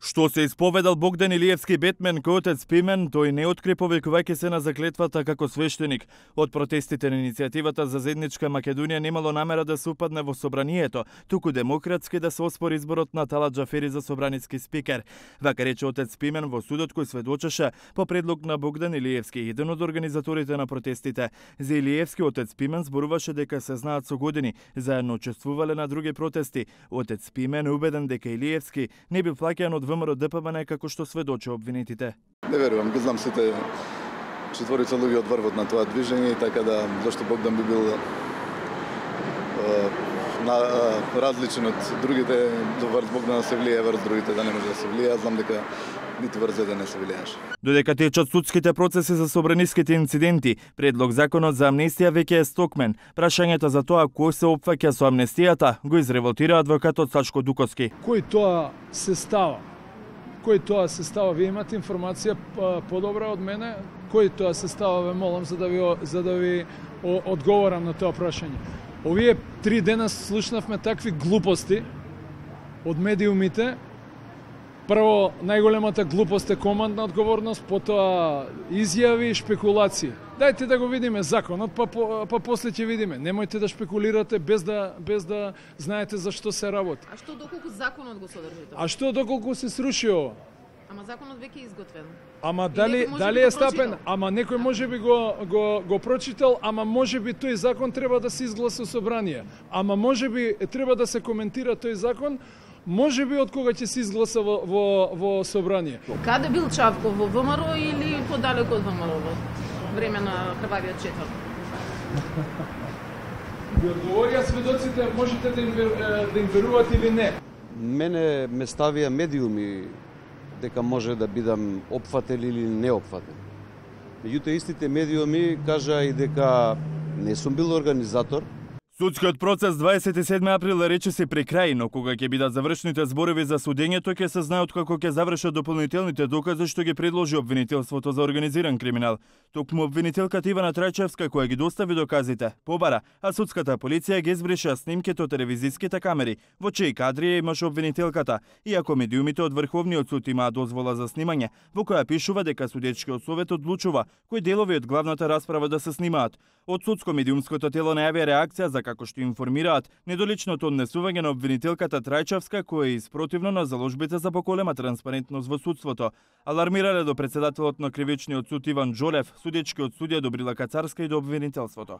Што се исповедал Богдан Илиевски Бетмен кој отец Пимен, тој не откри повикувајќи се на заклетвата како свештеник. Од протестите на иницијативата за заедничка Македонија немало намера да се упадне во собранието, туку демократски да се оспори изборот на Талат Џафери за собраниски спикер. Вака рече отец Пимен во судот кој сведочеше по предлог на Богдан Илиевски, еден од организаторите на протестите. За Илиевски отец Пимен зборуваше дека се знаат со години, заедно учествувале на други протести. Отец Пимен е убеден дека Илиевски не бил плаќан од ВМРО ДПМН како што сведочи обвинетите. Не верувам, ги знам сите четворица луѓе од врвот на тоа движење, така да зашто Богдан би бил различен од другите, врз Богдана се влие, врз другите да не може да се влие. Знам дека ниту врз еден не се влијаш. Додека течат судските процеси за собраниските инциденти, предлог законот за амнестија веќе е стокмен. Прашањето за тоа кој се опфаќа со амнестијата го изреволтира адвокатот Сачко Дуковски. Кој тоа се става? Кој тоа се става? Вие имате информација подобра од мене? Кој тоа се става, ве молам, за да ви одговорам на тоа прашање. Овие 3 дена слушнавме такви глупости од медиумите. Прво, најголемата глупост е командна одговорност, потоа изјави, шпекулации. Дајте да го видиме законот, па после ќе видиме. Немојте да шпекулирате без да знаете за што се работи. А што доколку законот го содржи тоа? А што доколку се сруши ова? Ама законот веќе е изготвен. Ама дали е стапен? Ама некој можеби го прочитал, ама можеби тој закон треба да се изгласа собрание. Ама можеби треба да се коментира тој закон, можеби од кога ќе се изгласа во собрание. Каде бил Чавков, во ВМРО или подалеку од ВМРО во време на крвавиот четврток? Ви одговорија сведоците, можете да им верувате или не? Мене ме ставија медиуми дека може да бидам опфатен или неопфатен. Меѓутоа истите медиуми кажаа и дека не сум бил организатор. Судскиот процес 27 април рече се при крај, но кога ќе бидат завршните зборови за судењето, ќе се знае откако ќе завршат дополнителните докази што ги предложи обвинителството за организиран криминал. Токму обвинителката Ивана Трајчевска, која ги достави доказите, побара, а судската полиција ги избриша снимките од телевизиските камери, во чии кадри имаше обвинителката, иако медиумите од Врховниот суд имаат дозвола за снимање, во која пишува дека судечкиот совет одлучува кои делови од главната расправа да се снимаат. Од судско-медиумското тело најави реакција за како што информираат недоличното однесување на обвинителката Трајчевска, која е испротивно на заложбите за поголема транспарентност во судството. Алармирале до председателот на Кривичниот суд Иван Џолев, судечкиот судија Добрила Кацарска и до обвинителството.